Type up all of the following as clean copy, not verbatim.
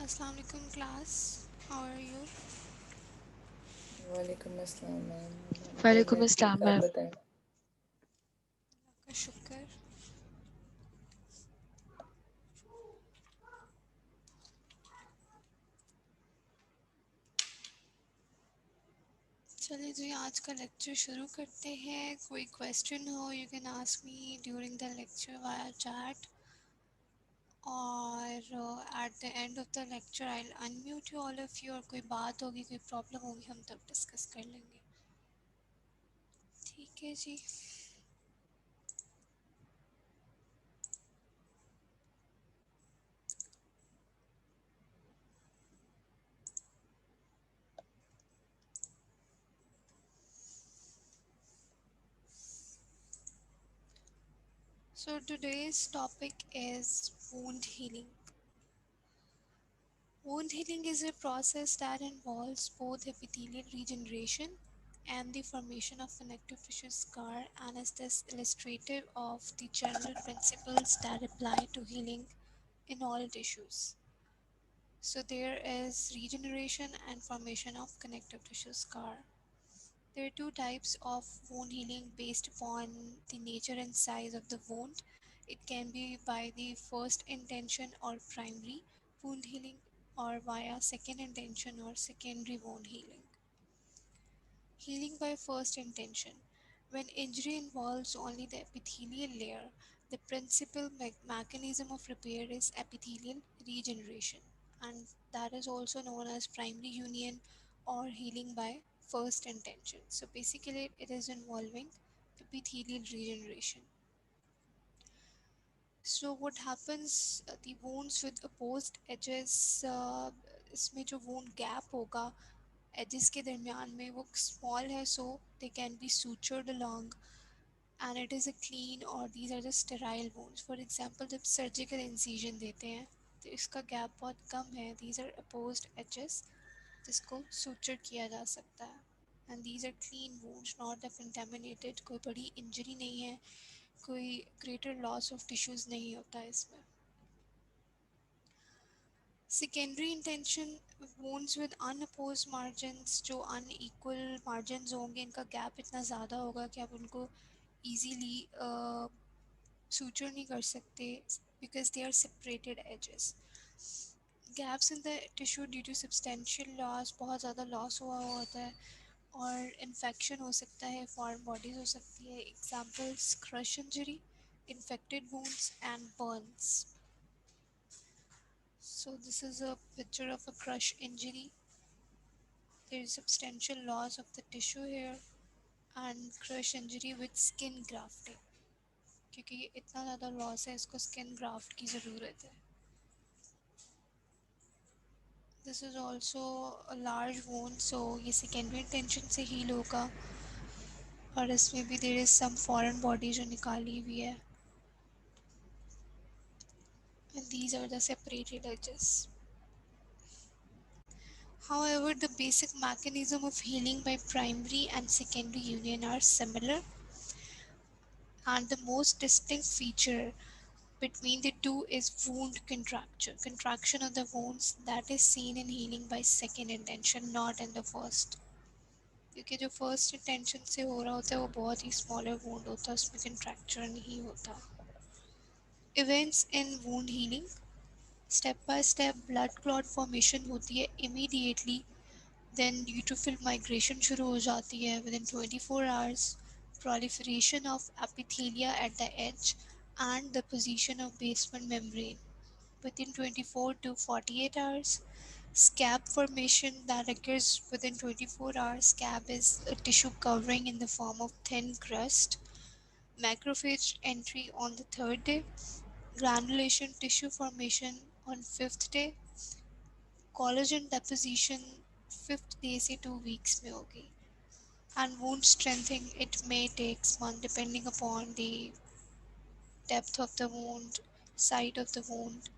अस्सलाम वालेकुम class, how are you? वालेकुम अस्सलाम मैम। वालेकुम मैं अस्सलाम ठीक, आप मैम। बताएं। का शुक्र। चलिए जी, आज का लेक्चर शुरू करते हैं। कोई क्वेश्चन हो you can ask me during the lecture via chat, और at the end of the lecture I will unmute you all of you. और कोई बात होगी, कोई प्रॉब्लम होगी, हम तब डिस्कस कर लेंगे। ठीक है जी। So today's topic is wound healing. Wound healing is a process that involves both epithelial regeneration and the formation of connective tissue scar, and is thus illustrative of the general principles that apply to healing in all tissues. So there is regeneration and formation of connective tissue scar. There are two types of wound healing based upon the nature and size of the wound. It can be by the first intention or primary wound healing, or via second intention or secondary wound healing. Healing by first intention. When injury involves only the epithelial layer, the principal mechanism of repair is epithelial regeneration, and that is also known as primary union or healing by first intention. So basically, it is involving epithelial regeneration. So what happens, the wounds with opposed edges, इसमें जो wound gap होगा edges के दरमियान में, वो small है, so they can be sutured along, and it is a clean, or these are the sterile wounds. For example, जब surgical incision देते हैं तो इसका gap बहुत कम है, these are opposed edges जिसको suture किया जा सकता है, and these are clean wounds, not the contaminated. कोई बड़ी injury नहीं है, कोई greater loss of tissues नहीं होता है इसमें. Secondary intention wounds with unopposed margins, जो unequal margins होंगे, इनका gap इतना ज़्यादा होगा कि आप उनको easily suture नहीं कर सकते, because they are separated edges. Gaps in the tissue due to substantial loss, बहुत ज़्यादा loss हुआ होता है, और infection हो सकता है, foreign bodies हो सकती है. Examples: crush injury, infected wounds and burns. So this is a picture of a crush injury. There is substantial loss of the tissue here, and crush injury with skin grafting, क्योंकि ये इतना ज़्यादा loss है, इसको skin graft की ज़रूरत है. This is also a large वोन, सो ये सेकेंडरी इंटेंशन से हील होगा, और इसमें भी there is some foreign body जो निकाली हुई है, and these are the separated edges. However, the basic mechanism of healing by primary and secondary union are similar, and the most distinct feature between the two is wound contraction of the wounds, that is seen in healing by second intention, not in the first. क्योंकि जो first intention से हो रहा होता है वो बहुत ही smaller wound होता है, उसमें कंट्रैक्चर नहीं होता. Events in wound healing. Step by step blood clot formation होती है इमीडिएटली, देन न्यूट्रोफिल माइग्रेशन शुरू हो जाती है with in 24 hours, proliferation of epithelia at the edge, and the position of basement membrane within 24 to 48 hours. Scab formation that occurs within 24 hours. Scab is a tissue covering in the form of thin crust. Macrophage entry on the third day. Granulation tissue formation on fifth day. Collagen deposition fifth day से 2 weeks में होगी. And wound strengthening, it may take months depending upon the depth of the wound, site of the wound.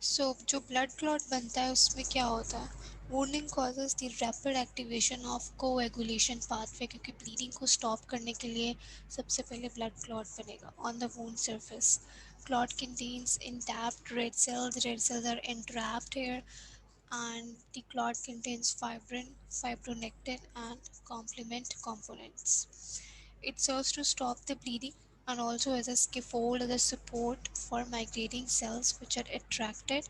सो जो blood clot बनता है उसमें क्या होता है, wounding causes the rapid activation of coagulation pathway, क्योंकि ब्लीडिंग को स्टॉप करने के लिए सबसे पहले ब्लड क्लॉट बनेगा on the wound surface. Clot contains intact red cells. Red cells are entrapped here, and the clot contains fibrin, fibronectin, and complement components. It serves to stop the bleeding and also as a scaffold, as a support for migrating cells which are attracted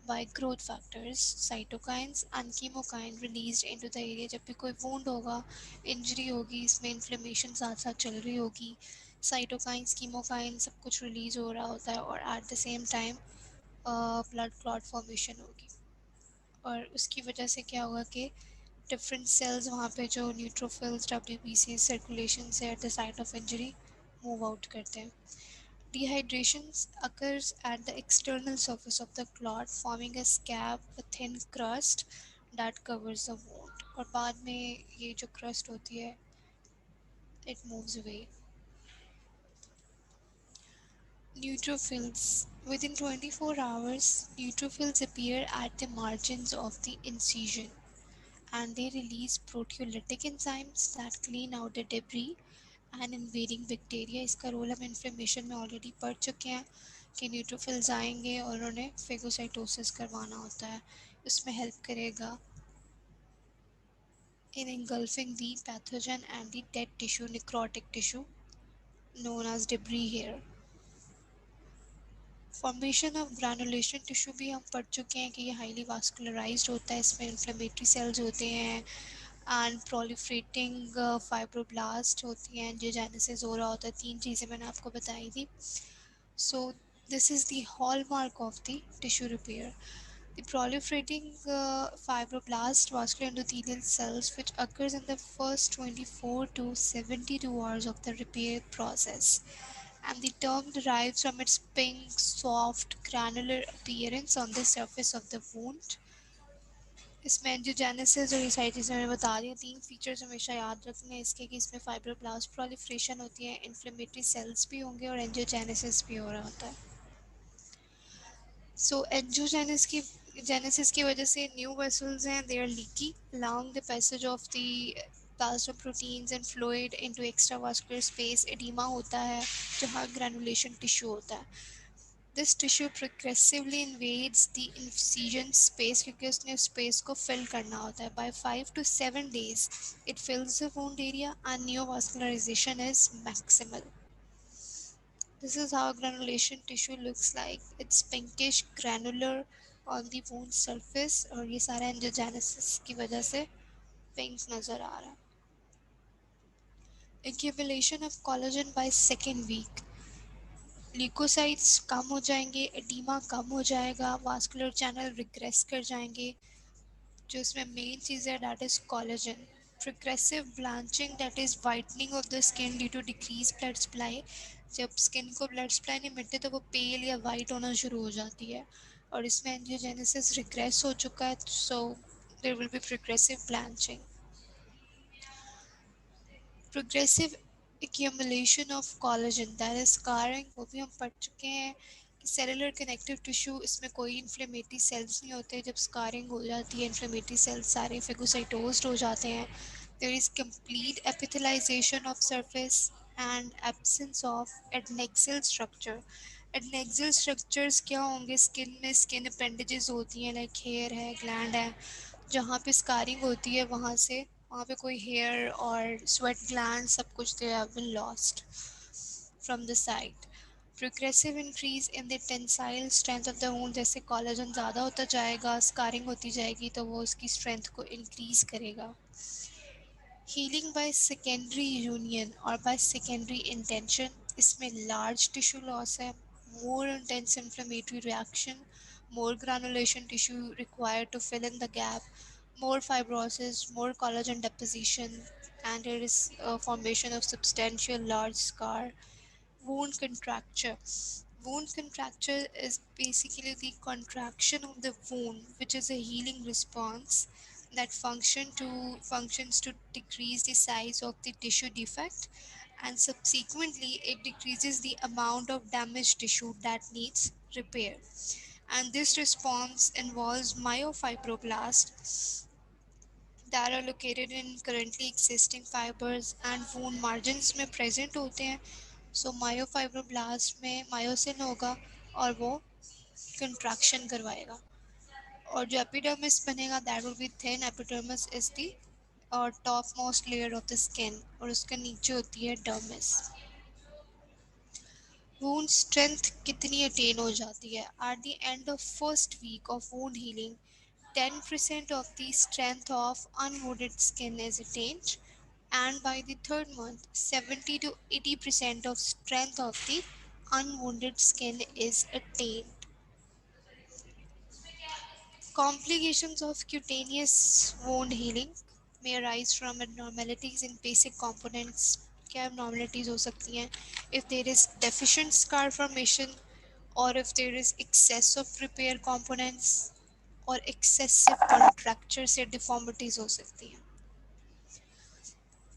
by growth factors, cytokines and chemokine released into the area. जब भी कोई wound होगा, injury होगी, इसमें inflammation साथ साथ चल रही होगी, cytokines, chemokines सब कुछ release हो रहा होता है और at the same time blood clot formation होगी और उसकी वजह से क्या होगा कि डिफरेंट सेल्स वहाँ पे जो न्यूट्रोफिल्स डब्ल्यूबीसी सर्कुलेशन से at the site of injury move out करते हैं. Dehydration occurs at the external surface of the clot, forming a scab, a thin crust that covers the wound. और बाद में ये जो crust होती है, it moves away. Neutrophils. Within 24 hours, neutrophils appear at the margins of the incision and they release proteolytic enzymes that clean out the debris and invading bacteria. इसका role हम inflammation में ऑलरेडी पढ़ चुके हैं कि neutrophils आएंगे और उन्हें फेगोसाइटोसिस करवाना होता है. उसमें हेल्प करेगा in engulfing the pathogen and the dead tissue, necrotic tissue known as debris here. Formation of granulation tissue भी हम पढ़ चुके हैं कि ये हाईली वास्कुलराइज्ड होता है, इसमें इन्फ्लेमेटरी सेल्स होते हैं एंड प्रोलिफरेटिंग फाइब्रोब्लास्ट होती हैं, एंजियोजेनेसिस हो रहा होता है. तीन चीज़ें मैंने आपको बताई थी. So this is the hallmark of the tissue repair. The proliferating fibroblast vascular endothelial cells which occurs in the first 24 to 72 hours of the repair process, and the term derives from its pink, soft, granular appearance on the surface of the wound. इसमें angiogenesis और ईसाइटिस मैंने बता दिया. तीन features हमेशा याद रखने हैं इसके कि इसमें फाइब्रोब्लास्ट प्रोलिफरेशन होती है, इन्फ्लेमेटरी सेल्स भी होंगे और एंजियोजेनेसिस भी हो रहा होता है. सो एंजियोजेनेसिस की वजह से न्यू वेसल्स हैं, they are leaky along the passage of the plasma proteins and fluid into extravascular space. Oedema होता है जहाँ ग्रैनुलेशन टिश्यू होता है. This tissue progressively invades the incision space क्योंकि उसने स्पेस को फिल करना होता है. By 5 to 7 days, it fills the wound area and neovascularization is maximal. This is how granulation tissue looks like. It's pinkish granular on the wound surface और ये सारा angiogenesis की वजह से pink नज़र आ रहा है. Accumulation of collagen by second week. Leukocytes कम हो जाएंगे, एडीमा कम हो जाएगा, वास्कुलर चैनल रिग्रेस कर जाएंगे. जो इसमें मेन चीज़ है that is collagen. Progressive blanching that is whitening of the skin due to decrease blood supply. जब स्किन को ब्लड सप्लाई नहीं मिलती तो वो पेल या वाइट होना शुरू हो जाती है और इसमें एंजियोजेनेसिस रिग्रेस हो चुका है, so there will be progressive blanching. Progressive accumulation of collagen that is scarring, वो भी हम पढ़ चुके हैं कि सेलुलर कनेक्टिव टिश्यू, इसमें कोई इन्फ्लेमेटरी सेल्स नहीं होते. जब स्कारिंग हो जाती है इन्फ्लेमेटरी सेल्स सारे फेगोसाइटोज्ड हो जाते हैं. There is complete epithelisation of surface and absence of adnexal structure. Adnexal structures क्या होंगे? स्किन में स्किन अपेंडेजेस होती हैं, लाइक हेयर है, ग्लैंड है. जहाँ पे स्कारिंग होती है वहाँ पे कोई हेयर और स्वेट ग्लैंड सब कुछ they have been lost from the side. Progressive increase in the tensile strength of the wound. जैसे कोलेजन ज़्यादा होता जाएगा, स्कारिंग होती जाएगी तो वो उसकी स्ट्रेंथ को इंक्रीज करेगा. हीलिंग बाय सेकेंडरी यूनियन और बाय सेकेंडरी इंटेंशन. इसमें लार्ज टिश्यू लॉस है, more intense inflammatory reaction, more granulation tissue required to fill in the gap, more fibrosis, more collagen deposition, and there is a formation of substantial large scar. Wound contracture. Wound contracture is basically the contraction of the wound, which is a healing response that functions to decrease the size of the tissue defect, and subsequently it decreases the amount of damaged tissue that needs repair. And this response involves myofibroblasts that are located in currently existing fibers and wound margins में present होते हैं. सो myofibroblast में myosin होगा और वो contraction करवाएगा, और जो एपिडर्मिस बनेगा that will be thin, epidermis is the और top most layer of the skin, और उसके नीचे होती है डर्मिस। वूंड स्ट्रेंथ कितनी अटेन हो जाती है? At the end of first week of wound healing 10% of the strength of unwounded skin is attained, and by the third month 70 to 80% of strength of the unwounded skin is attained. Complications of cutaneous wound healing may arise from abnormalities in basic components. क्या abnormalities हो सकती हैं? If there is deficient scar formation, or if there is excess of repair components, और excessive contracture से deformities हो सकती हैं.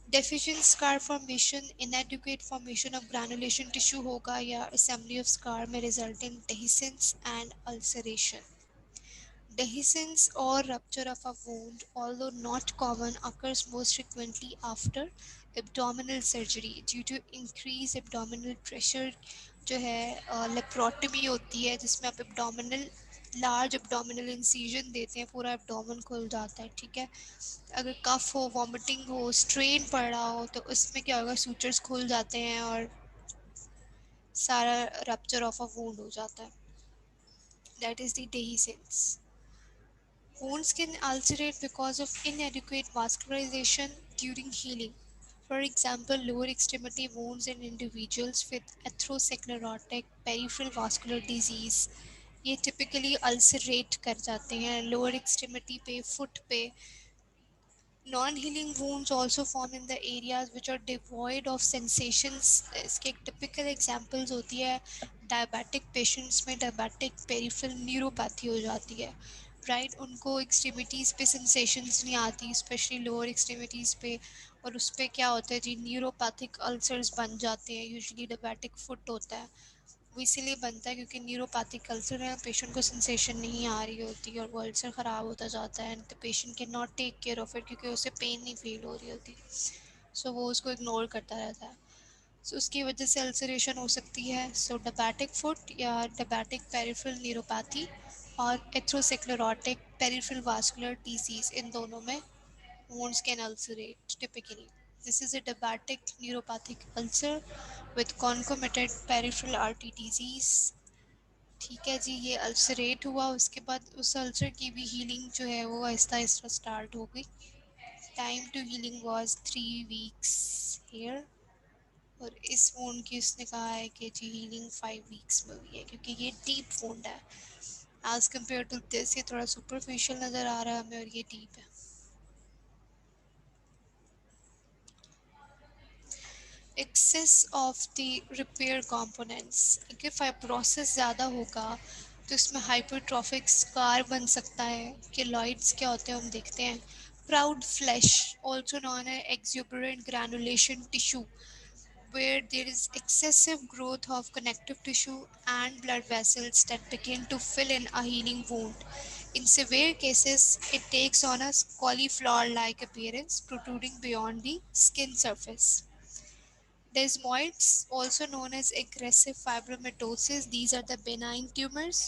Deficient scar formation, inadequate formation of granulation tissue होगा, या assembly of scar may result in dehiscence and ulceration. Dehiscence or rupture of a wound, although not common, occurs most frequently after abdominal surgery due to increased abdominal pressure. जो है laparotomy होती है जिसमें आप abdominal large abdominal incision देते हैं, पूरा abdomen खुल जाता है, ठीक है। अगर कफ हो, वॉमिटिंग हो, स्ट्रेन पड़ रहा हो, तो उसमें क्या होगा, सूचर्स खुल जाते हैं और सारा रप्चर ऑफ अ वुंड हो जाता है, that is the dehiscence. Wounds can ulcerate because of inadequate vascularization during healing. For example, lower extremity wounds in individuals with atherosclerotic peripheral vascular disease, ये typically ulcerate कर जाते हैं lower extremity पे, foot पे. Non-healing wounds also form in the areas which are devoid of sensations. इसके typical examples होती है diabetic patients में diabetic peripheral neuropathy हो जाती है, राइट। उनको एक्सट्रीमिटीज़ पे सेंसेशंस नहीं आती, स्पेशली लोअर एक्सट्रीमिटीज़ पे, और उस पर क्या होता है जी, न्यूरोपैथिक अल्सर्स बन जाते हैं, यूजुअली डायबिटिक फुट होता है, वो इसीलिए बनता है क्योंकि न्यूरोपैथिक अल्सर है, पेशेंट को सेंसेशन नहीं आ रही होती और वो अल्सर ख़राब होता जाता है, and the patient can not take care of it क्योंकि उसे पेन नहीं फील हो रही होती, सो वो उसको इग्नोर करता रहता है, सो उसकी वजह से अल्सरेशन हो सकती है। सो डायबिटिक फुट या डायबिटिक पेरिफेरल न्यूरोपैथी और एथ्रोस्क्लेरोटिक पेरिफेरल वास्कुलर डिसीज, इन दोनों में wounds can ulcerate typically. This is a diabetic neuropathic ulcer with concomitant peripheral artery disease. ठीक है जी, ये अल्सरेट हुआ, उसके बाद उस अल्सर की भी हीलिंग जो है वो आहिस्ता आहिस्ता स्टार्ट हो गई। Time to healing was 3 weeks here, और इस वोंड की उसने कहा है कि जी हीलिंग 5 weeks में हुई है, क्योंकि ये डीप वोंड है एज कम्पेयर टू दिस, ये थोड़ा सुपरफिशियल नज़र आ रहा है हमें और ये डीप है। Excess of the repair components, अगर फाइब्रोसिस ज़्यादा होगा तो इसमें हाइपरट्रॉफिक स्कार बन सकता है। केलॉइड्स क्या होते हैं हम देखते हैं। Proud flesh, also known as exuberant granulation tissue, where there is excessive growth of connective tissue and blood vessels that begin to fill in a healing wound. In severe cases, it takes on a cauliflower-like appearance, protruding beyond the skin surface. Desmoids, also known as aggressive fibromatosis, these are the benign tumors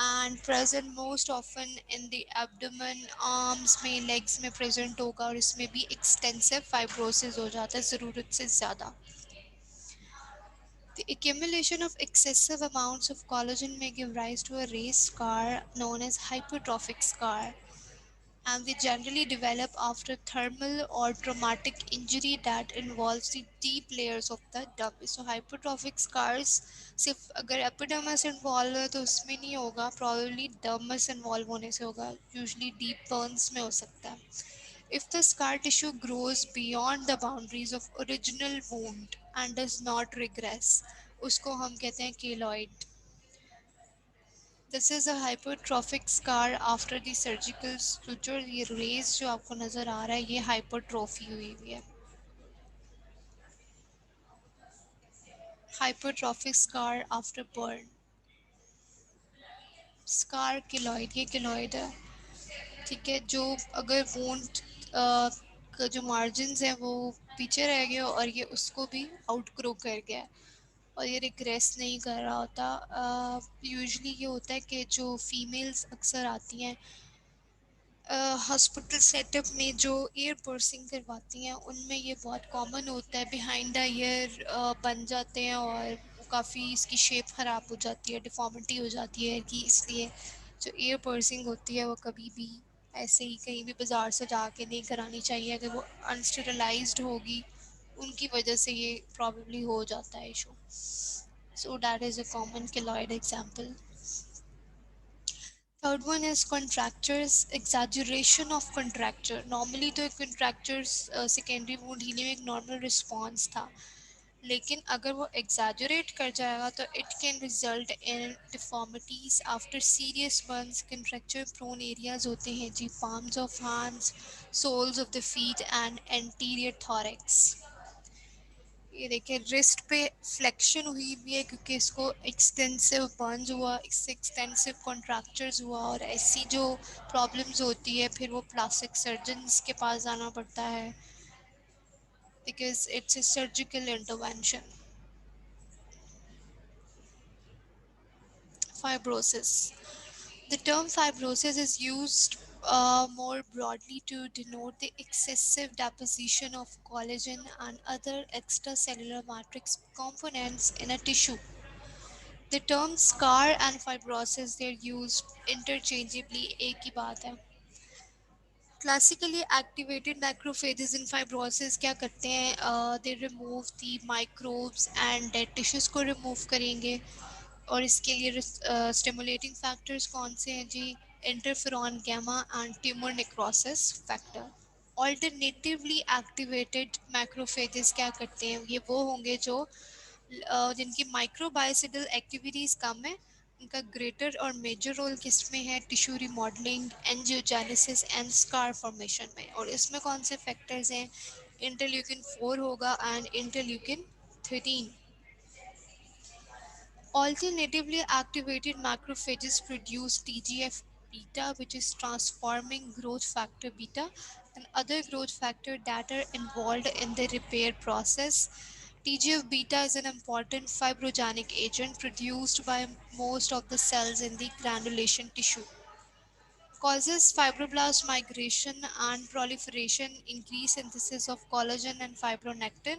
and present most often in the abdomen, arms में, legs में present होगा, और इसमें भी extensive fibrosis हो जाता है ज़रूरत से ज़्यादा। The accumulation of excessive amounts of collagen may give rise to a raised scar known as hypertrophic scar, and they generally develop after thermal or traumatic injury that involves the deep layers of the dermis. So hypertrophic scars सिर्फ अगर epidermis involve है तो उसमें नहीं होगा, probably dermis involve होने से होगा, यूजुअली डीप बर्न्स में हो सकता है। If the scar tissue grows beyond the boundaries of original wound and does not regress, उसको हम कहते हैं keloid. This is a hypertrophic scar after the surgical suture. ये रेज जो आपको नज़र आ रहा है ये hypertrophy हुई हुई है। Hypertrophic scar after burn. Scar keloid, ये keloid है, ठीक है। जो अगर wound का जो margins है वो पीछे रह गए और ये उसको भी outgrow कर गया है, और ये रिग्रेस नहीं कर रहा होता। यूजुअली ये होता है कि जो फीमेल्स अक्सर आती हैं हॉस्पिटल सेटअप में जो ईयर पर्सिंग करवाती हैं उनमें ये बहुत कॉमन होता है, बिहाइंड द ईयर बन जाते हैं और काफ़ी इसकी शेप ख़राब हो जाती है, डिफॉर्मिटी हो जाती है कि इसलिए जो ईयर पर्सिंग होती है वो कभी भी ऐसे ही कहीं भी बाज़ार से जाके नहीं करानी चाहिए। अगर वो अनस्टेरलाइज्ड होगी उनकी वजह से ये प्रॉब्ली हो जाता है issue. So that is a common keloid example. Third one is contractures, exaggeration of contracture. Normally तो एक contractures secondary wound healing में एक normal response था, लेकिन अगर वो exaggerate कर जाएगा तो it can result in deformities after serious burns. Contracture prone areas होते हैं जी palms of hands, soles of the feet and anterior thorax. ये देखिए रिस्ट पे फ्लेक्शन हुई भी है क्योंकि इसको एक्सटेंसिव बर्न्स हुआ, एक्सटेंसिव कॉन्ट्रैक्चर्स हुआ, और ऐसी जो प्रॉब्लम्स होती है फिर वो प्लास्टिक सर्जन्स के पास जाना पड़ता है because it's a surgical intervention. Fibrosis. The term fibrosis is used more broadly to denote the excessive deposition of collagen and other extracellular matrix components in a tissue. The term scar and fibrosis they're used interchangeably. एक ही बात है. Classically activated macrophages in fibrosis क्या करते हैं? They remove the microbes and dead tissues को remove करेंगे. और इसके लिए stimulating factors कौन से हैं जी? Interferon gamma and tumor necrosis factor. Alternatively activated macrophages क्या करते हैं? ये वो होंगे जो जिनकी माइक्रोबायोसिडल एक्टिविटीज़ कम है, उनका ग्रेटर और मेजर रोल किस में है? Tissue remodelling, angiogenesis and scar formation में. और इसमें कौन से फैक्टर्स हैं? इंटरल्यूकिन 4 होगा and interleukin 13. Alternatively activated macrophages produce TGF beta, which is transforming growth factor beta, and other growth factor that are involved in the repair process. TGF beta is an important fibrogenic agent produced by most of the cells in the granulation tissue. Causes fibroblast migration and proliferation, increased synthesis of collagen and fibronectin,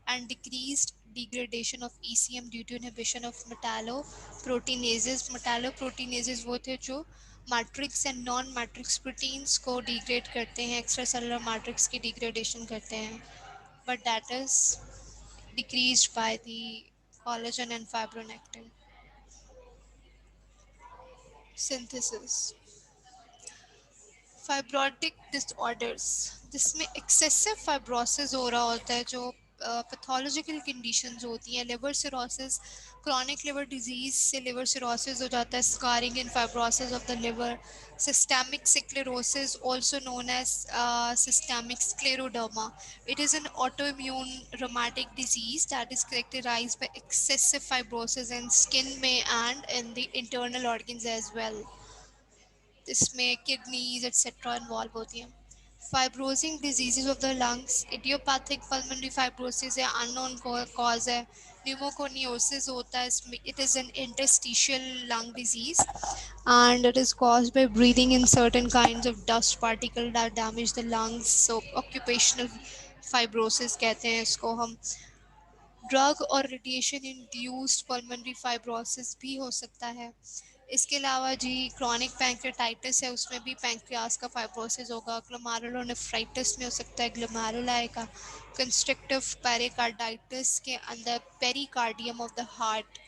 and decreased degradation of ECM due to inhibition of metalloproteinases. Metalloproteinases वो थे जो matrix and non matrix proteins को degrade करते हैं, extra cellular matrix की degradation करते हैं, but that is decreased by the collagen and fibronectin synthesis. Fibrotic disorders, जिसमें एक्सेसिव फाइब्रोसिस हो रहा होता है, जो पैथोलॉजिकल कंडीशंस होती हैं, liver cirrhosis, chronic liver disease से लिवर सिरोसिस हो जाता है, scarring and fibrosis of the liver, systemic sclerosis also known as systemic scleroderma. It is an autoimmune rheumatic disease that is characterized by excessive fibrosis in skin में and in the internal organs as well. इसमें kidneys etcetera involve होती हैं. फाइब्रोजिंग diseases of the lungs, idiopathic pulmonary fibrosis है, unknown cause है. Pneumoconiosis होता है, इसमें it is an interstitial lung disease and it is caused by breathing in certain kinds of dust particle that damage the lungs. So occupational fibrosis कहते हैं इसको हम. Drug और रेडिएशन इंड्यूस्ड पल्मोनरी फाइब्रोसिस भी हो सकता है. इसके अलावा जी क्रॉनिक पैंक्रेटाइटिस है, उसमें भी पैंक्रियास का फाइब्रोसिस होगा. ग्लोमेरुलोनेफ्राइटिस में हो सकता है ग्लोमेरुलाई का. कंस्ट्रक्टिव पेरिकार्डाइटिस के अंदर पेरिकार्डियम ऑफ द हार्ट,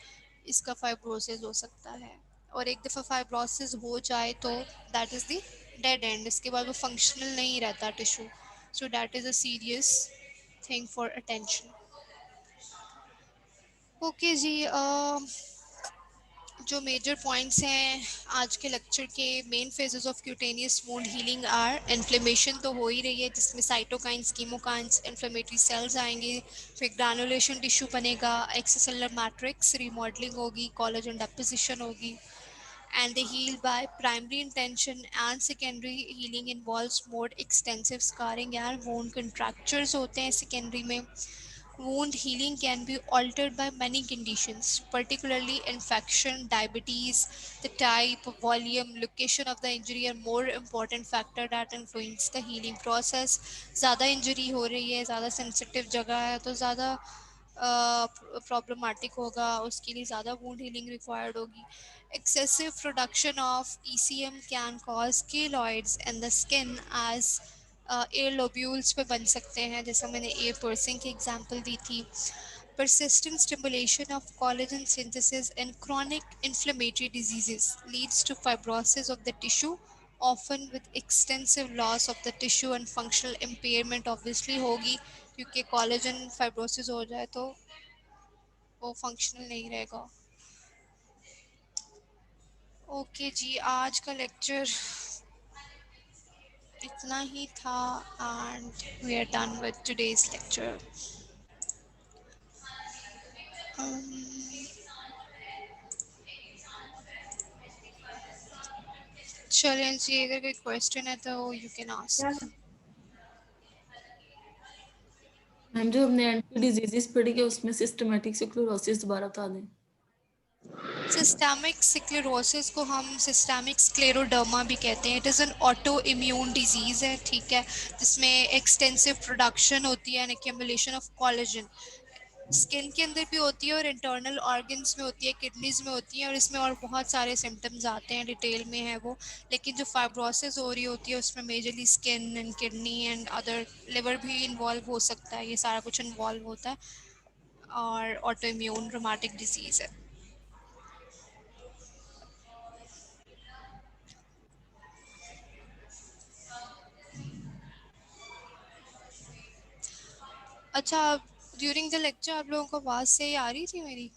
इसका फाइब्रोसिस हो सकता है. और एक दफ़ा फाइब्रोसिस हो जाए तो that is the dead end. इसके बाद वो फंक्शनल नहीं रहता tissue. So that is a serious thing for attention. Okay जी, जो मेजर पॉइंट्स हैं आज के लेक्चर के, main phases of cutaneous wound healing are inflammation तो हो ही रही है जिसमें साइटोकाइंस, कीमोकाइंस, इन्फ्लेमेटरी सेल्स आएंगे, फिर ग्रैनुलेशन टिश्यू बनेगा, एक्स्ट्रासेलुलर मैट्रिक्स रिमॉडलिंग होगी, कोलेजन डेपोजिशन होगी, and they heal by primary intention, and secondary healing involves more extensive scarring and wound contractures होते हैं secondary में. Wound healing can be altered by many conditions, particularly infection, diabetes, the type, volume, location of the injury are more important factor that influence the healing process. ज़्यादा injury हो रही है, ज़्यादा sensitive जगह है तो ज़्यादा प्रॉब्लमेटिक होगा, उसके लिए ज़्यादा वुंड हीलिंग रिक्वायर्ड होगी. Excessive production of ECM can cause keloids in the skin as air lobules पे बन सकते हैं, जैसा मैंने एयर पर्सिंग की एग्जांपल दी थी. Persistent stimulation of collagen synthesis in chronic inflammatory diseases leads to fibrosis of the tissue, often with extensive loss of the tissue and functional impairment obviously होगी, क्योंकि collagen fibrosis हो जाए तो वो functional नहीं रहेगा. ओके जी, आज का लेक्चर इतना ही था and we are done with today's lecture. चलें जी, अगर कोई क्वेश्चन है तो यू कैन क्या आस्क. मैम, जो हमने एंटी डिजीजेस पढ़ी है उसमें सिस्टमेटिक स्क्लेरोसिस दोबारा बता दें. सिस्टेमिक स्क्लेरोसिस को हम सिस्टेमिक स्क्लेरोडर्मा भी कहते हैं. It is an auto immune disease है, ठीक है, जिसमें एक्सटेंसिव प्रोडक्शन होती है and accumulation of collagen. Skin के अंदर भी होती है और इंटरनल ऑर्गन्स में होती है, किडनीज में होती है, और इसमें और बहुत सारे सिम्टम्स आते हैं, डिटेल में है वो. लेकिन जो फाइब्रोसिस हो रही होती है उसमें majorly skin and kidney and other, liver भी इन्वॉल्व हो सकता है, ये सारा कुछ इन्वॉल्व होता है, और ऑटो इम्यून रोमाटिक डिजीज़ है. अच्छा, ड्यूरिंग द लेक्चर आप लोगों को आवाज़ सही आ रही थी मेरी?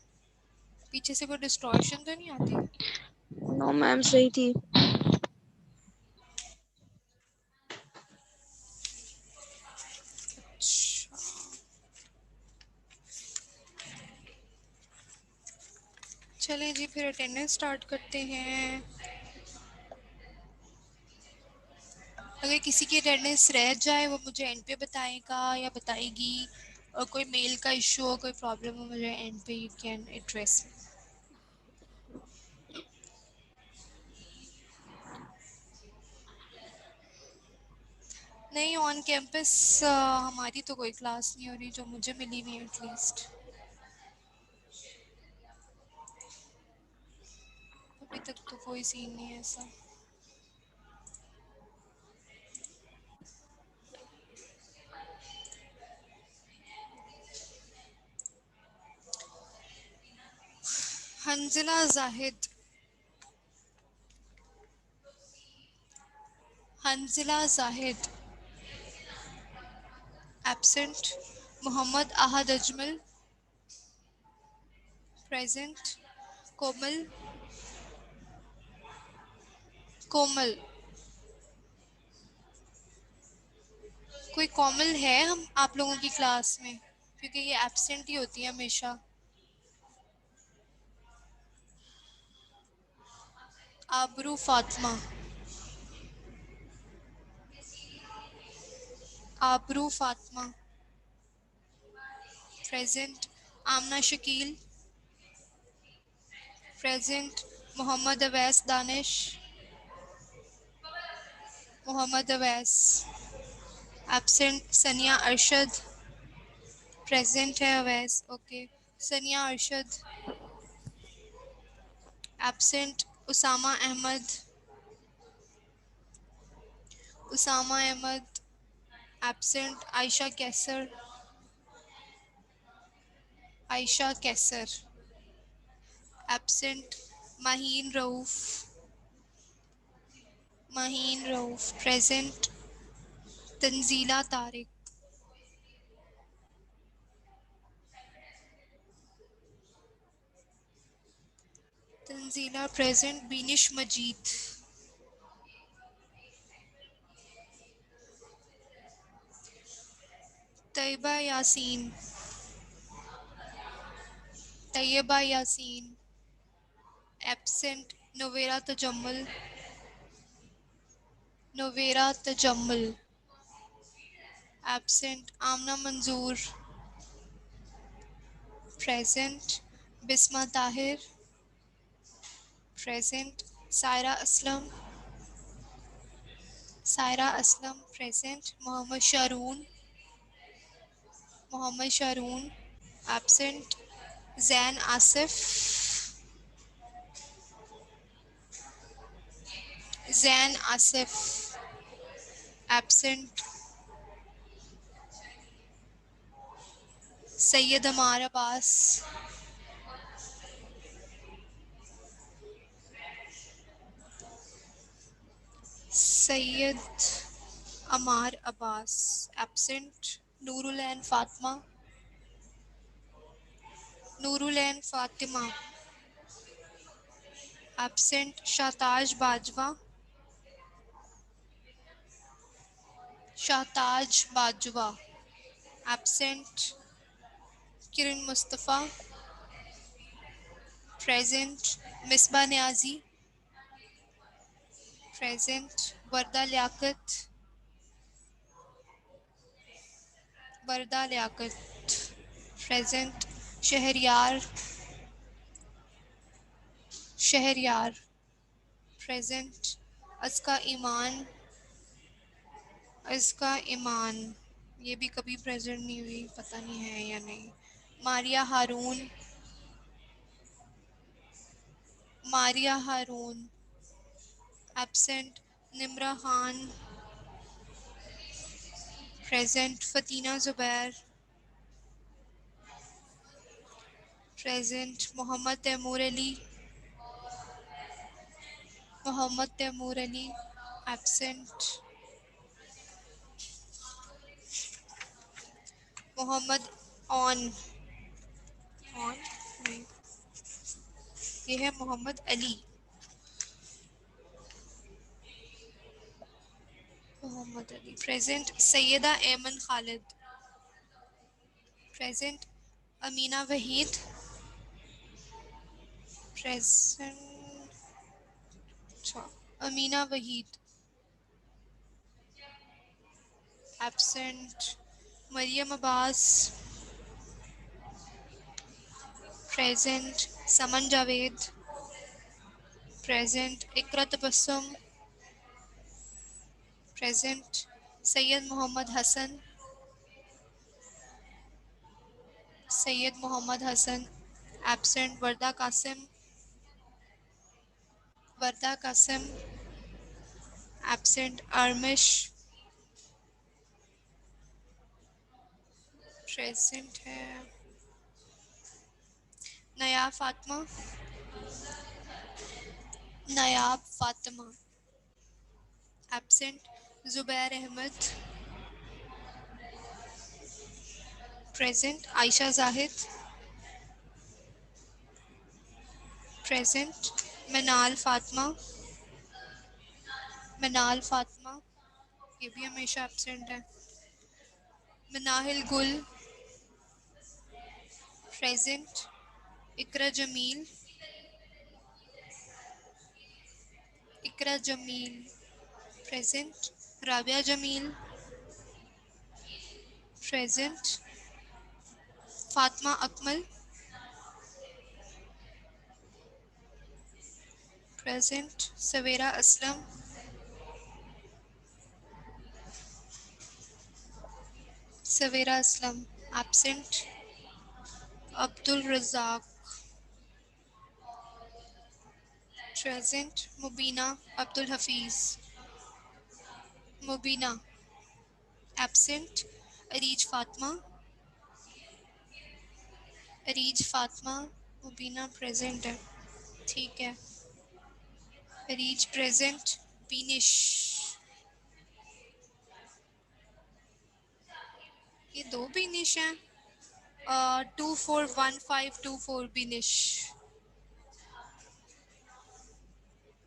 पीछे से कोई डिस्टॉर्शन तो नहीं आती? नो मैम, सही थी. अच्छा, चलें जी, फिर अटेंडेंस स्टार्ट करते हैं. अगर किसी की अटेंडेंस रह जाए वो मुझे एंड पे बताएगा या बताएगी, और कोई मेल का इशू हो, कोई प्रॉब्लम हो, मुझे एंड पे यू कैन एड्रेस. नहीं, ऑन कैंपस हमारी तो कोई क्लास नहीं हो रही जो मुझे मिली हुई है एटलीस्ट. अभी तक तो कोई सीन नहीं है ऐसा. हंजिला जाहिद. हंजिला जाहिद एब्सेंट. मोहम्मद अहद अजमल प्रेजेंट. कोमल. कोमल. कोई कोमल है हम आप लोगों की क्लास में, क्योंकि ये एब्सेंट ही होती है हमेशा. Aabroo Fatima. Aabroo Fatima present. Amna Shakeel present. Mohammad Awais Danish. Mohammad Awais absent. Sania Arshad present है. Awais okay. Sania Arshad absent. Usama Ahmed. Usama Ahmed absent. Ayesha Qaiser. Ayesha Qaiser absent. Maheen Rauf. Maheen Rauf present. Tanzeela Tariq. Tanzeela present. Binish Majeed. Tayyaba Yaseen. Tayyaba Yaseen absent. Nawera Tajammul. Nawera Tajammul absent. Amna Manzoor. present. Bisma Tahir, present. Saira Aslam, present. Mohammad Sharoon, absent. Zain Asif, Zain Asif, absent. Sayyid Amar Abbas, Sayyid Amar Abbas, absent. Nurulain Fatima, absent. Shahtaj Bajwa, absent. Kiran Mustafa, present. Misbah Niazi, present. Varda Liaquat, present. Shahryar, present. Azka ईमान ये भी कभी present नहीं हुई, पता नहीं है या नहीं. Maria Haroon, absent. Nimra Khan, present. Fatina Zubair, present. Mohammad Taimur Ali, absent. Mohammad Aun Aun नहीं, ये है Mohammad Ali. Present. Syeda Aiman Khalid, present. Amina Waheed, present. Amina Waheed, absent. Mariam Abbas, present. Saman Javed, present. Iqra Tabassum, present. Syed Mohammad Hassan, absent. Warda Qasim, absent. Armish, present है. Nayab Fatima, absent. Zubair Ahmed, present. Ayesha Zahid, present. Manal Fatima, ये भी हमेशा एब्सेंट है. Manahil Gul, present. Iqra Jameel, present. Rabia Jameel, present. Fatima Akmal, present. Savera Aslam, absent. Abdul Razzaq, present. Mubeena Abdul Hafeez, absent. Areej Fatima, Mubeena present है. ठीक है. अरीज प्रेजेंट. बीनिश, ये दो बीनिश हैं. 241524 Binish,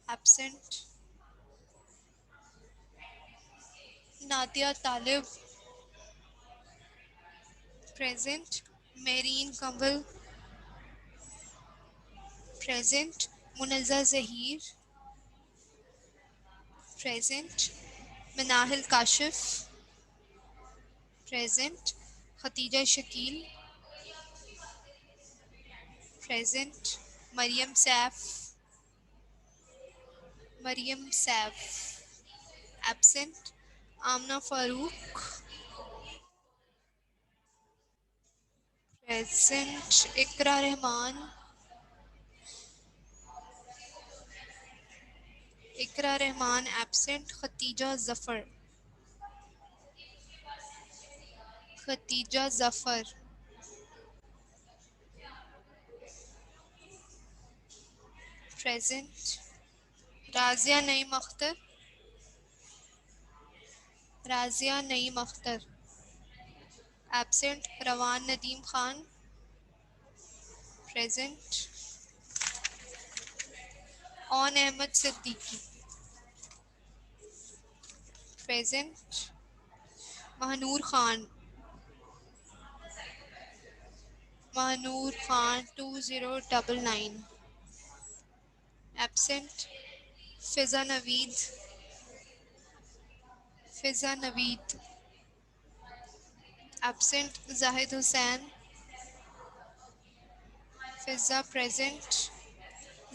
absent. Nadia Talib, present. Mareen Kanwal, present. Munazza Zaheer, present. Manahil Kashif, present. Khateeja Shakeel, present. Mariam Saif, Mariam Saif absent. Amna Farooq present. Iqra Rehman, Iqra Rehman absent. Khateeja Zafar, Khateeja Zafar present. Razia Naeem Akhtar, Razia Naeem Akhtar absent. Rawan Nadeem Khan present. Aun Ahmed Siddiqui present. Mahnoor Khan, Mahnoor Khan 2099 absent. Fiza Naveed, Fiza Naveed absent. Zahid Hussain, Fiza present.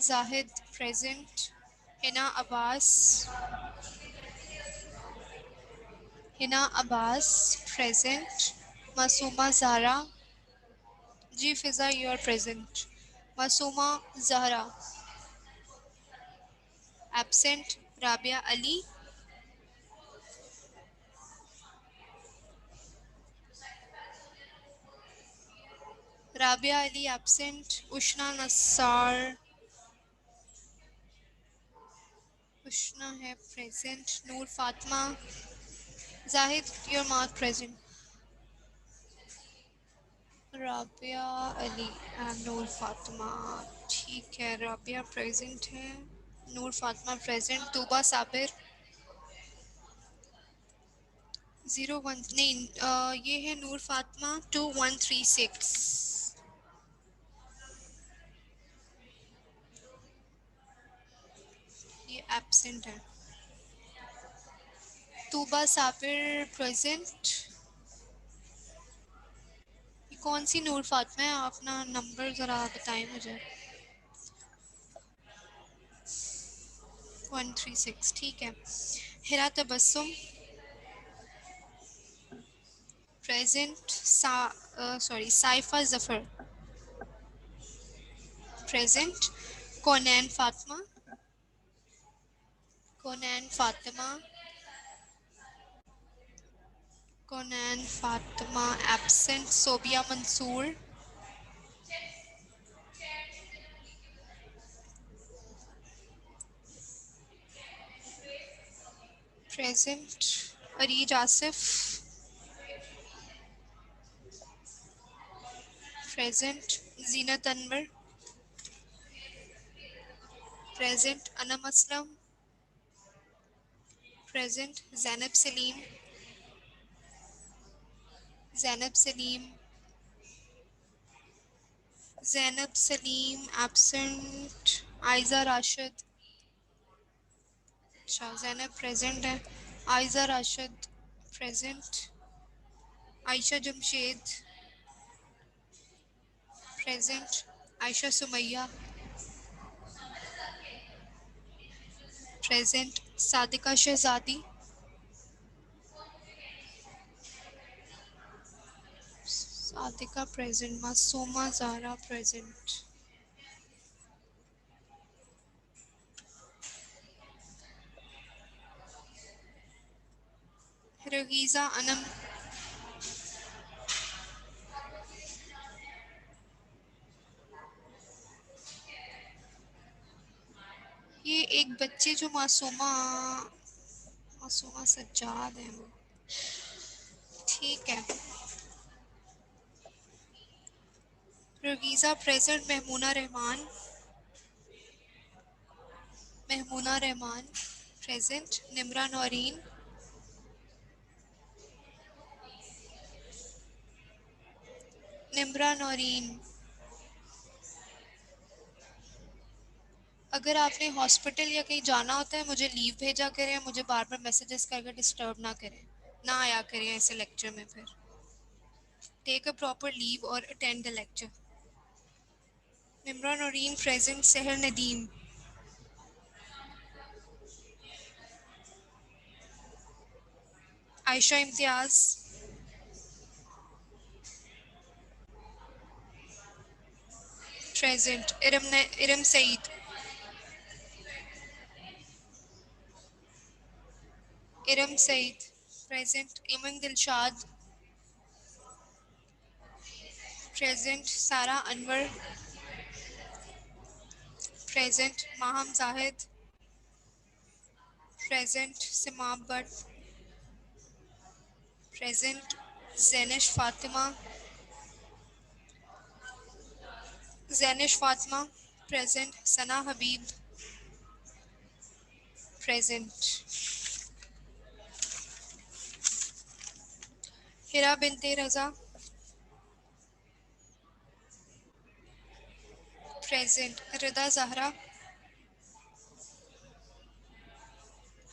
Zahid present. Hina Abbas, Hina Abbas present. Masooma Zahra, जी Fiza you are present. Masooma Zahra absent. Rabia Ali, Rabia Ali absent. Ushna Nassar, Ushna है present. Noor Fatima, Zahid your mark present. Rabia Ali and Noor Fatima, ठीक है राबिया प्रेजेंट है, नूर फातिमा प्रेजेंट। तूबा साबिर 01 नहीं ये है नूर फातिमा 2136, ये एब्सेंट है। तूबा साबिर प्रेजेंट। ये कौन सी नूर फातिमा है, आप अपना नंबर ज़रा बताएं मुझे। 136 ठीक है। Hira Tabassum present. Sorry Saifa Zafar present. Qonain Fatima, Qonain Fatima, Qonain Fatima absent. Sobia Mansoor present. Areej Asif present. Zeenat Anwar present. Anam Aslam present. Zainab Saleem, Zainab Saleem, Zainab Saleem absent. Ayza Rashid, अच्छा जैनब प्रेजेंट है। Ayza Rashid present. Ayesha Jamshed present. Ayesha Sumaiya present. Sadiqa Shahzadi, Sadiqa present. Masooma Zara present. Ragheeza Anam, ये एक बच्चे जो मासूमा, मासूमा सज्जाद है वो, ठीक है। रगीज़ा प्रेजेंट। महमूना रहमान, महमूना रहमान प्रेजेंट। निमरा नौरीन, निमरा नौरीन। अगर आपने हॉस्पिटल या कहीं जाना होता है मुझे लीव भेजा करें, मुझे बार बार मैसेजेस करके डिस्टर्ब ना करें, ना आया करें ऐसे लेक्चर में। फिर टेक अ प्रॉपर लीव और attend the lecture. Nimra Naureen present, Sehar Nadeem, Ayesha Imtiaz, present, Iram Saeed, Iram Saeed, present, Iman Dilshad, present, Sara Anwar, present, Maham Zahid, present, Seemab Butt, present, Zainish Fatima, Zainish Fatima, present, Sana Habib, present, Hira Binte Raza, present, Rida Zahra,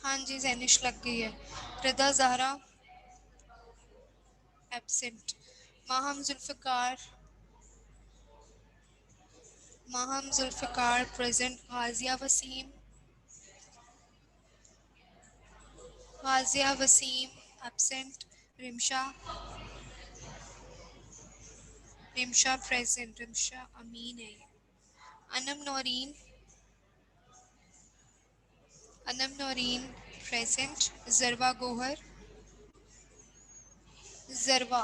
हाँ जी जैनिश लग गई है, Rida Zahra, absent, Maham Zulfiqar, Maham Zulfiqar present, Ghazia Waseem, Ghazia Waseem absent, Rimsha, Rimsha present, Rimsha Amin है ये, Anam Naureen, Anam Naureen present, Zarwa Gohar, Zarwa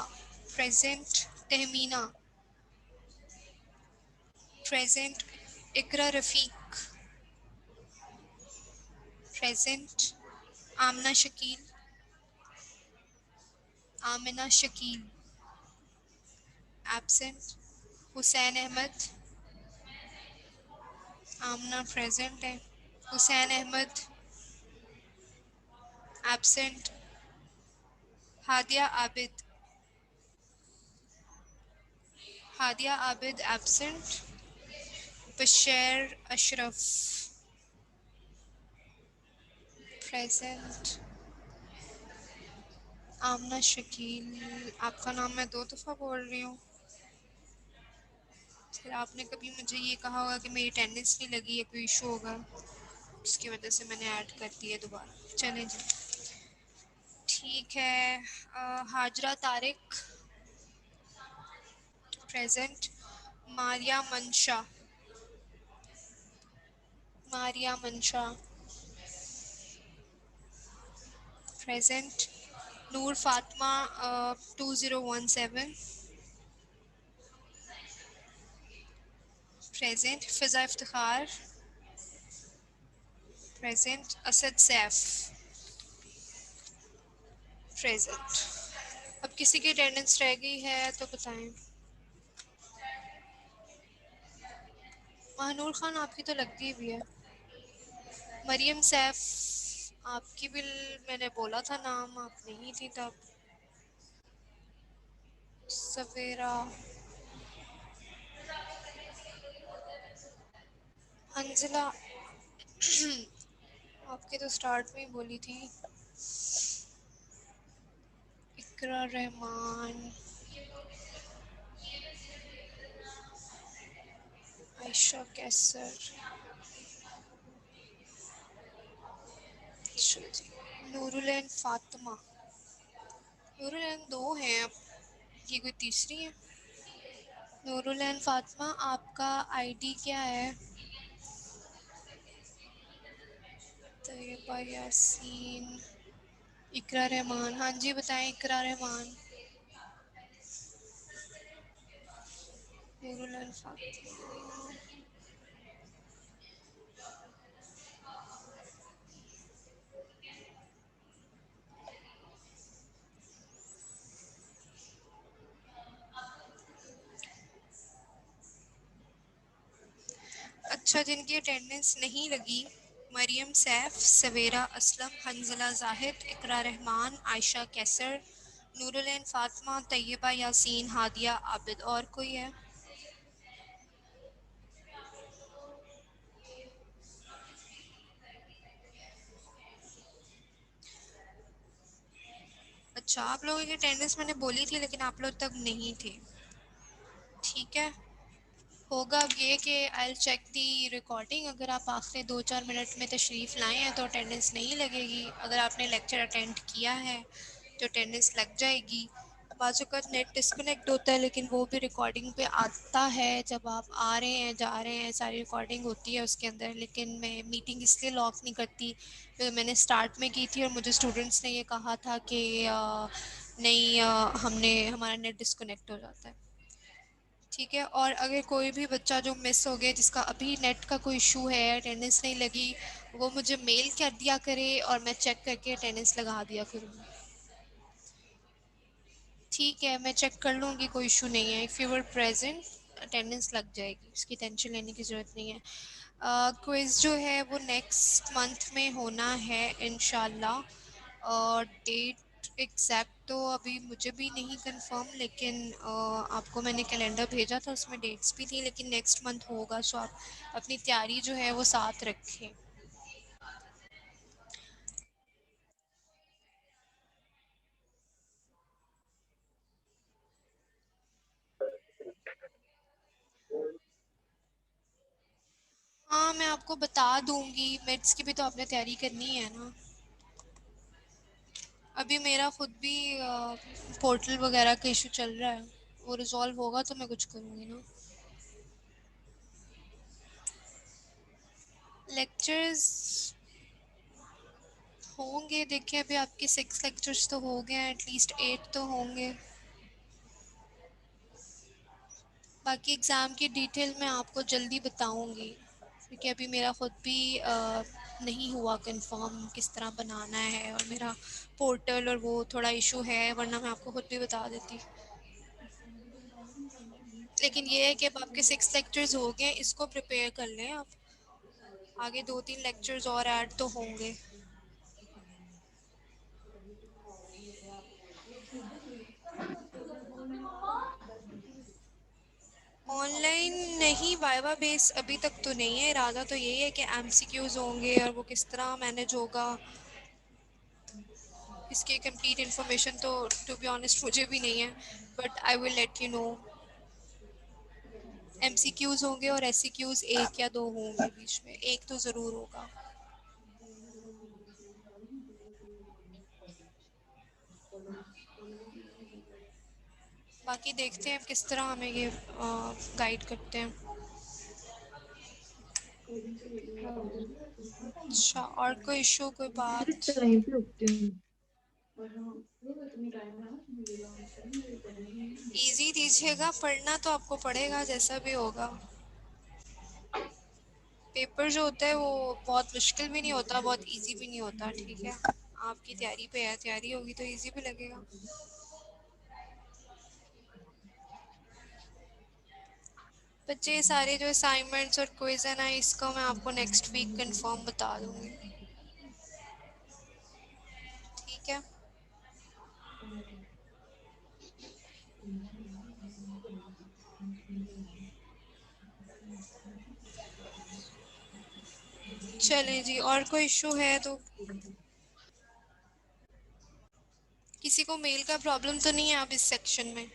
present, Tehmina present, Iqra Rafiq present, Amna Shakeel, Amina Shakeel absent, Hussain Ahmed, Amna present है, Hussain Ahmed absent, Hadia Abid, Hadia Abid absent, Bashair Ashraf present, Amna Shakeel, आपका नाम मैं 2 दफ़ा बोल रही हूँ, फिर आपने कभी मुझे ये कहा होगा कि मेरी अटेंडेंस नहीं लगी है, कोई इशू होगा, उसकी वजह से मैंने ऐड कर दिया दोबारा। चलें जी, ठीक है। हाजरा तारिक प्रेजेंट, मारिया मंशा, मारिया मंशा प्रेजेंट, नूर फातिमा 2017 प्रेजेंट, फिजा इफ्तिखार प्रेजेंट, असद सैफ प्रेजेंट। अब किसी की अटेंडेंस रह गई है तो बताएं। महानूर खान आपकी तो लग गई भी है। मरियम सैफ आपकी भी मैंने बोला था नाम, आप नहीं थी तब। सवेरा, अंजला आपकी तो स्टार्ट में ही बोली थी। इकरा रहमान, आयशा कैसर, अच्छा जी, नूरुलैन फातिमा, नूरुलैन 2 हैं अब, ये कोई तीसरी है। नूरुलैन फातिमा आपका आईडी क्या है? तैयबा यासीन, इकरा रहमान, हाँ जी बताएं। इकरा रहमान, नूरुलैन फातिमा, अच्छा जिनकी अटेंडेंस नहीं लगी, मरियम सैफ, सवेरा असलम, हंजला जाहिद, इकरा रहमान, आयशा कैसर, नूरुलैन फातिमा, तैयबा यासीन, हादिया आबिद, और कोई है? अच्छा आप लोगों की अटेंडेंस मैंने बोली थी लेकिन आप लोग तक नहीं थे, ठीक है। होगा अब ये कि आई चेक दी रिकॉर्डिंग, अगर आप आखिरी 2-4 मिनट में तशरीफ़ लाए हैं तो अटेंडेंस नहीं लगेगी, अगर आपने लेक्चर अटेंड किया है तो अटेंडेंस लग जाएगी। बाज़ औक़ात नेट डिस्कनेक्ट होता है लेकिन वो भी रिकॉर्डिंग पे आता है, जब आप आ रहे हैं जा रहे हैं सारी रिकॉर्डिंग होती है उसके अंदर। लेकिन मैं मीटिंग इसलिए लॉक नहीं करती, मैंने स्टार्ट में की थी और मुझे स्टूडेंट्स ने ये कहा था कि नहीं, हमने हमारा नेट डिस्कनेक्ट हो जाता है। ठीक है, और अगर कोई भी बच्चा जो मिस हो गया जिसका अभी नेट का कोई इशू है, अटेंडेंस नहीं लगी, वो मुझे मेल कर दिया करे और मैं चेक करके अटेंडेंस लगा दिया करूँगी। ठीक है, मैं चेक कर लूँगी, कोई इशू नहीं है। If you were present attendance लग जाएगी, इसकी टेंशन लेने की ज़रूरत नहीं है। क्विज़ जो है वो नेक्स्ट मंथ में होना है इंशाल्लाह, और डेट एग्जैक्ट तो अभी मुझे भी नहीं कंफर्म, लेकिन आपको मैंने कैलेंडर भेजा था उसमें डेट्स भी थी, लेकिन नेक्स्ट मंथ होगा। सो आप अपनी तैयारी जो है वो साथ रखें। हाँ, मैं आपको बता दूंगी, मिड्स की भी तो आपने तैयारी करनी है ना। अभी मेरा खुद भी पोर्टल वगैरह का इशू चल रहा है, वो रिजॉल्व होगा तो मैं कुछ करूँगी ना। लेक्चर्स होंगे, देखिए अभी आपके 6 लेक्चर्स तो हो गए हैं, एटलीस्ट 8 तो होंगे। बाकी एग्ज़ाम की डिटेल मैं आपको जल्दी बताऊंगी, क्योंकि अभी मेरा ख़ुद भी नहीं हुआ कंफर्म किस तरह बनाना है, और मेरा पोर्टल और वो थोड़ा इशू है, वरना मैं आपको खुद भी बता देती। लेकिन ये है कि अब आपके 6 लेक्चर्स हो गए, इसको प्रिपेयर कर लें आप, आगे 2-3 लेक्चर्स और ऐड तो होंगे। ऑनलाइन नहीं, वाइवा बेस अभी तक तो नहीं है, इरादा तो यही है कि एमसीक्यूज होंगे, और वो किस तरह मैनेज होगा इसकी कंप्लीट इन्फॉर्मेशन तो टू बी ऑनेस्ट मुझे भी नहीं है, but I will let you know. MCQs होंगे और एससीक्यूज 1 या 2 होंगे, बीच में एक तो ज़रूर होगा। बाकी देखते हैं अब किस तरह हमें ये गाइड करते हैं। अच्छा, और कोई इशू, कोई बात? टाइम पे उठती हूँ। इजी दीजिएगा, पढ़ना तो आपको पड़ेगा जैसा भी होगा। पेपर जो होता है वो बहुत मुश्किल भी नहीं होता, बहुत इजी भी नहीं होता। ठीक है, आपकी तैयारी पे है, तैयारी होगी तो इजी भी लगेगा। बच्चे सारे जो असाइनमेंट्स और क्विज है ना, इसका मैं आपको नेक्स्ट वीक कंफर्म बता दूंगी। ठीक है, चलें जी, और कोई इशू है तो? किसी को मेल का प्रॉब्लम तो नहीं है आप इस सेक्शन में?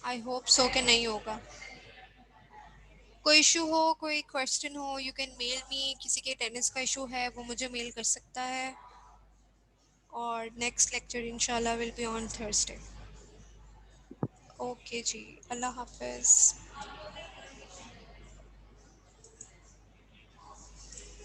आई होप सो कि नहीं होगा। कोई इशू हो, कोई क्वेश्चन हो, यू कैन मेल मी। किसी के अटेंडेंस का इशू है वो मुझे मेल कर सकता है, और नेक्स्ट लेक्चर इंशाल्लाह will be on Thursday. Okay जी, अल्लाह हाफिज़।